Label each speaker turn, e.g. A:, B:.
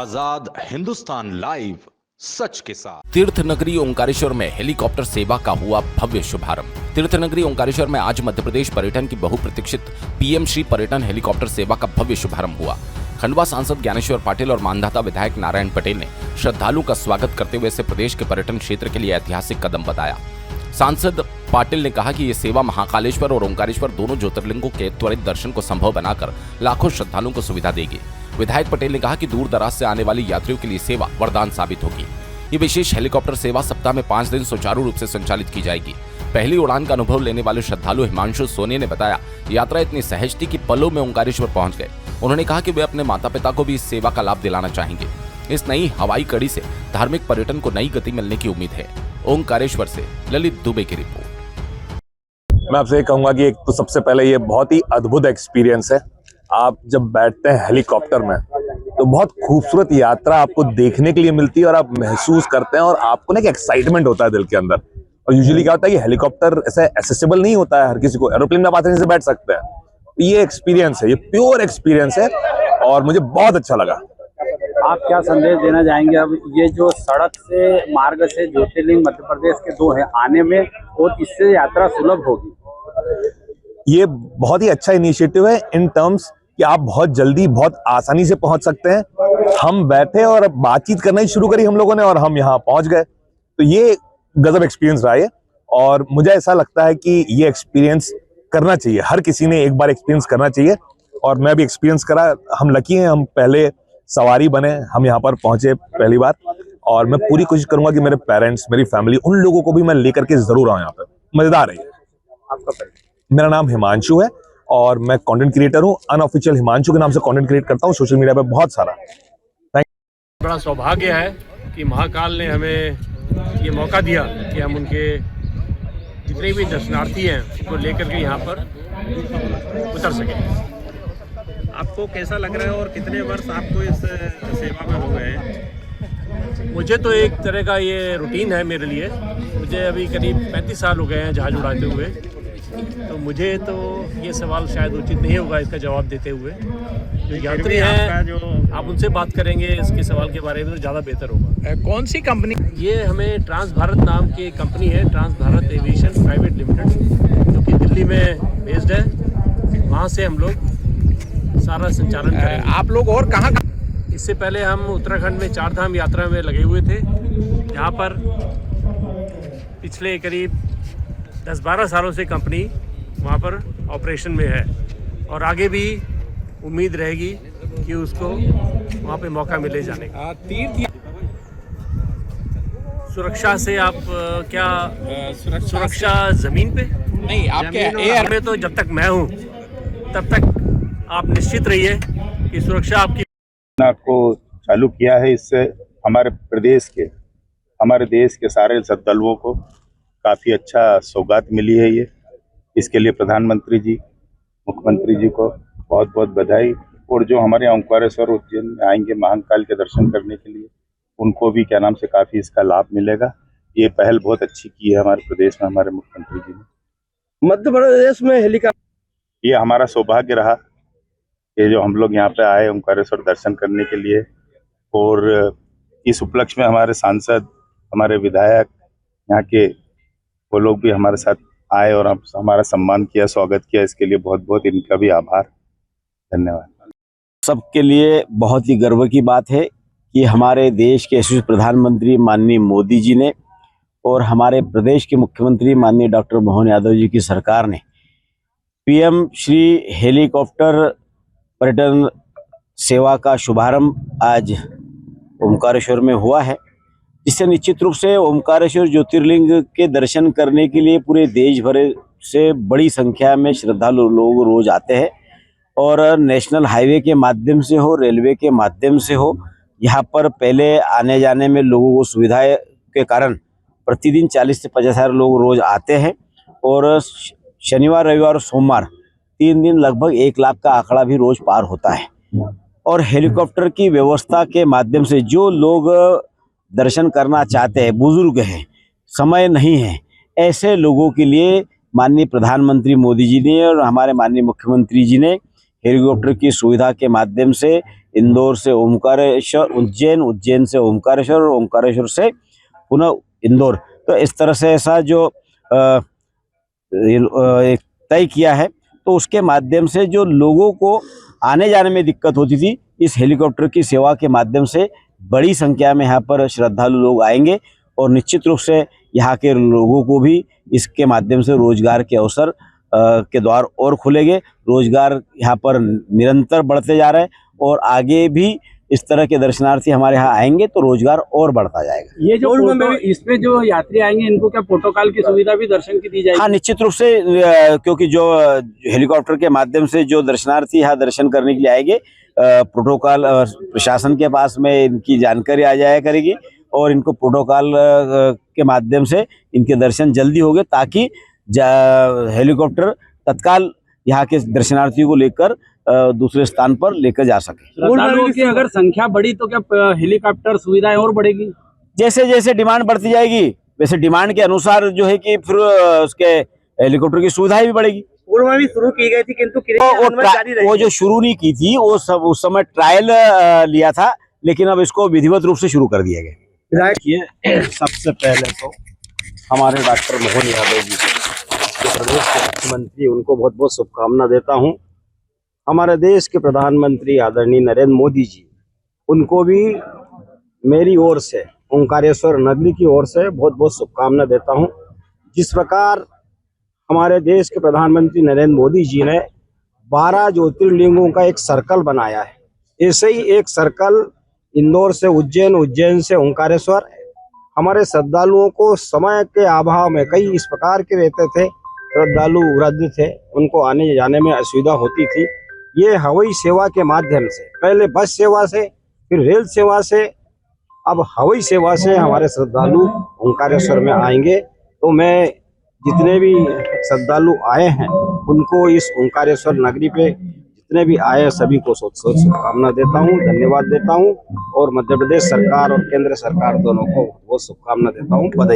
A: आजाद Hindustan live, सच के साथ।
B: तीर्थ नगरी ओंकारेश्वर में हेलीकॉप्टर सेवा का हुआ भव्य शुभारंभ। तीर्थ नगरी ओंकारेश्वर में आज मध्य प्रदेश पर्यटन की बहुप्रतीक्षित पीएम श्री पर्यटन हेलीकॉप्टर सेवा का भव्य शुभारंभ हुआ। खंडवा सांसद ज्ञानेश्वर पाटिल और मानधाता विधायक नारायण पटेल ने श्रद्धालुओं का स्वागत करते हुए इसे प्रदेश के पर्यटन क्षेत्र के लिए ऐतिहासिक कदम बताया। सांसद पाटिल ने कहा कि ये सेवा महाकालेश्वर और ओंकारेश्वर दोनों ज्योतिर्लिंगों के त्वरित दर्शन को संभव बनाकर लाखों श्रद्धालुओं को सुविधा देगी। विधायक पटेल ने कहा कि दूर दराज से आने वाली यात्रियों के लिए सेवा वरदान साबित होगी। ये विशेष हेलीकॉप्टर सेवा सप्ताह में 5 दिन सुचारू रूप से संचालित की जाएगी। पहली उड़ान का अनुभव लेने वाले श्रद्धालु हिमांशु सोनी ने बताया, यात्रा इतनी सहज थी कि पलों में ओंकारेश्वर पहुंच गए। उन्होंने कहा कि वे अपने माता पिता को भी इस सेवा का लाभ दिलाना चाहेंगे। इस नई हवाई कड़ी से धार्मिक पर्यटन को नई गति मिलने की उम्मीद है। ओंकारेश्वर से ललित दुबे की रिपोर्ट।
C: मैं आपसे ये कहूंगा कि एक तो सबसे पहले ये बहुत ही अद्भुत एक्सपीरियंस है। आप जब बैठते हैं हेलीकॉप्टर में तो बहुत खूबसूरत यात्रा आपको देखने के लिए मिलती है और आप महसूस करते हैं और आपको ना एक एक्साइटमेंट होता है दिल के अंदर। और यूजुअली क्या होता है कि हेलीकॉप्टर ऐसे एक्सेसिबल नहीं होता है हर किसी को, एरोप्लेन में आप आसानी से बैठ सकते हैं। ये एक्सपीरियंस है, ये प्योर एक्सपीरियंस है और मुझे बहुत अच्छा लगा।
D: आप क्या संदेश देना चाहेंगे? अब ये जो सड़क से मार्ग से ज्योतिर्लिंग मध्य प्रदेश के 2 हैं आने में, और इससे यात्रा सुलभ होगी।
C: ये बहुत ही अच्छा इनिशिएटिव है इन टर्म्स कि आप बहुत जल्दी बहुत आसानी से पहुंच सकते हैं। हम बैठे और बातचीत करना ही शुरू करी हम लोगों ने और हम यहाँ पहुंच गए। तो ये गजब एक्सपीरियंस रहा है और मुझे ऐसा लगता है कि ये एक्सपीरियंस करना चाहिए, हर किसी ने एक बार एक्सपीरियंस करना चाहिए। और मैं भी एक्सपीरियंस करा, हम लकी हैं, हम पहले सवारी बने, हम यहाँ पर पहुंचे पहली बार। और मैं पूरी कोशिश करूंगा कि मेरे पेरेंट्स, मेरी फैमिली, उन लोगों को भी मैं लेकर के जरूर आऊँ यहाँ पर। मजेदार है।
D: आपका
C: मेरा नाम हिमांशु है और मैं कंटेंट क्रिएटर हूँ। अनऑफिशियल हिमांशु के नाम से कंटेंट क्रिएट करता हूँ सोशल मीडिया पे बहुत सारा।
E: बड़ा सौभाग्य है कि महाकाल ने हमें ये मौका दिया कि हम उनके जितने भी दर्शनार्थी हैं उनको लेकर के यहाँ पर उतर सकें। आपको कैसा लग रहा है और कितने वर्ष आपको इस सेवा में हो गए हैं? मुझे तो एक तरह का ये रूटीन है मेरे लिए। मुझे अभी करीब 35 साल हो गए हैं जहाज उड़ाते हुए, तो मुझे तो ये सवाल शायद उचित नहीं होगा इसका जवाब देते हुए। जो यात्री हैं जो आप उनसे बात करेंगे इसके सवाल के बारे में तो ज़्यादा बेहतर होगा।
F: कौन सी कंपनी?
E: ये हमें ट्रांस भारत नाम की कंपनी है, Trans Bharat Aviation Private Limited, जो कि दिल्ली में बेस्ड है। वहाँ से हम लोग सारा संचालन करेंगे।
F: आप लोग और कहाँ?
E: इससे पहले हम उत्तराखंड में 4 धाम यात्रा में लगे हुए थे। यहाँ पर पिछले करीब 10-12 सालों से कंपनी वहाँ पर ऑपरेशन में है और आगे भी उम्मीद रहेगी कि उसको वहाँ पे मौका मिले जाने का। सुरक्षा से आप क्या सुरक्षा जमीन पे
F: नहीं, आपके
E: एयर में तो जब तक मैं हूँ तब तक आप निश्चित रहिए कि सुरक्षा आपकी
G: को चालू किया है। इससे हमारे प्रदेश के, हमारे देश के सारे श्रद्धालुओं को काफ़ी अच्छा सौगात मिली है। ये इसके लिए प्रधानमंत्री जी, मुख्यमंत्री जी को बहुत बहुत बधाई। और जो हमारे ओंकारेश्वर उज्जैन में आएंगे महाकाल के दर्शन करने के लिए, उनको भी क्या नाम से काफ़ी इसका लाभ मिलेगा। ये पहल बहुत अच्छी की है हमारे प्रदेश में हमारे मुख्यमंत्री जी ने।
D: मध्य प्रदेश में हेलीकॉप्टर,
G: ये हमारा सौभाग्य रहा ये जो हम लोग यहाँ पे आए ओंकारेश्वर दर्शन करने के लिए। और इस उपलक्ष्य में हमारे सांसद, हमारे विधायक यहाँ के, वो लोग भी हमारे साथ आए और हमारा सम्मान किया, स्वागत किया। इसके लिए बहुत बहुत इनका भी आभार, धन्यवाद।
H: सबके लिए बहुत ही गर्व की बात है कि हमारे देश के यशस्वी प्रधानमंत्री माननीय मोदी जी ने और हमारे प्रदेश के मुख्यमंत्री माननीय डॉक्टर मोहन यादव जी की सरकार ने पीएम श्री हेलीकॉप्टर पर्यटन सेवा का शुभारंभ आज ओंकारेश्वर में हुआ है, जिससे निश्चित रूप से ओंकारेश्वर ज्योतिर्लिंग के दर्शन करने के लिए पूरे देश भर से बड़ी संख्या में श्रद्धालु लोग रोज आते हैं। और नेशनल हाईवे के माध्यम से हो, रेलवे के माध्यम से हो, यहाँ पर पहले आने जाने में लोगों को सुविधाएं के कारण प्रतिदिन 40 से 50 हज़ार लोग रोज आते हैं। और शनिवार, रविवार और सोमवार 3 दिन लगभग 1 लाख का आंकड़ा भी रोज पार होता है। और हेलीकॉप्टर की व्यवस्था के माध्यम से जो लोग दर्शन करना चाहते हैं, बुजुर्ग हैं, समय नहीं है, ऐसे लोगों के लिए माननीय प्रधानमंत्री मोदी जी ने और हमारे माननीय मुख्यमंत्री जी ने हेलीकॉप्टर की सुविधा के माध्यम से इंदौर से ओमकारेश्वर, उज्जैन से ओमकारेश्वर और ओमकारेश्वर से पुनः इंदौर, तो इस तरह से ऐसा जो एक तय किया है, तो उसके माध्यम से जो लोगों को आने जाने में दिक्कत होती थी, इस हेलीकॉप्टर की सेवा के माध्यम से बड़ी संख्या में यहाँ पर श्रद्धालु लोग आएंगे और निश्चित रूप से यहाँ के लोगों को भी इसके माध्यम से रोजगार के अवसर के द्वार और खुलेंगे। रोजगार यहाँ पर निरंतर बढ़ते जा रहे हैं और आगे भी इस तरह के दर्शनार्थी हमारे यहाँ आएंगे तो रोजगार और बढ़ता जाएगा।
D: ये जो इसमें जो यात्री आएंगे इनको क्या प्रोटोकॉल की सुविधा भी दर्शन की दी जाएगी?
H: हाँ, निश्चित रूप से, क्योंकि जो हेलीकॉप्टर के माध्यम से जो दर्शनार्थी यहाँ दर्शन करने के लिए आएंगे, प्रोटोकॉल प्रशासन के पास में इनकी जानकारी आ जाया करेगी और इनको प्रोटोकॉल के माध्यम से इनके दर्शन जल्दी होंगे, ताकि हेलीकॉप्टर तत्काल यहाँ के दर्शनार्थियों को लेकर दूसरे स्थान पर लेकर जा सके।
D: श्रद्धालुओं की अगर संख्या बढ़ी तो क्या हेलीकॉप्टर सुविधाएं और बढ़ेगी?
H: जैसे जैसे डिमांड बढ़ती जाएगी वैसे डिमांड के अनुसार जो है कि फिर उसके हेलीकॉप्टर की सुविधाएं भी बढ़ेगी।
F: पूर्व में भी शुरू की गई थी, किंतु
H: वो जो शुरू नहीं की थी, वो सब उस समय ट्रायल लिया था, लेकिन अब इसको विधिवत रूप से शुरू कर दिया गया।
I: सबसे पहले तो हमारे डॉक्टर मोहन यादव जी, जो प्रदेश के मुख्यमंत्री, उनको बहुत बहुत शुभकामना देता हूं। हमारे देश के प्रधानमंत्री आदरणीय नरेंद्र मोदी जी, उनको भी मेरी ओर से, ओंकारेश्वर नगरी की ओर से बहुत बहुत शुभकामना देता हूं। जिस प्रकार हमारे देश के प्रधानमंत्री नरेंद्र मोदी जी ने 12 ज्योतिर्लिंगों का एक सर्कल बनाया है, ऐसे ही एक सर्कल इंदौर से उज्जैन, उज्जैन से ओंकारेश्वर। हमारे श्रद्धालुओं को समय के अभाव में कई इस प्रकार के रहते थे, श्रद्धालु वृद्ध थे, उनको आने जाने में असुविधा होती थी। ये हवाई सेवा के माध्यम से, पहले बस सेवा से, फिर रेल सेवा से, अब हवाई सेवा से हमारे श्रद्धालु ओंकारेश्वर में आएंगे। तो मैं जितने भी श्रद्धालु आए हैं उनको इस ओंकारेश्वर नगरी पे जितने भी आए सभी को शुभकामना देता हूँ, धन्यवाद देता हूँ और मध्य प्रदेश सरकार और केंद्र सरकार दोनों को बहुत शुभकामना देता हूँ। बधाई।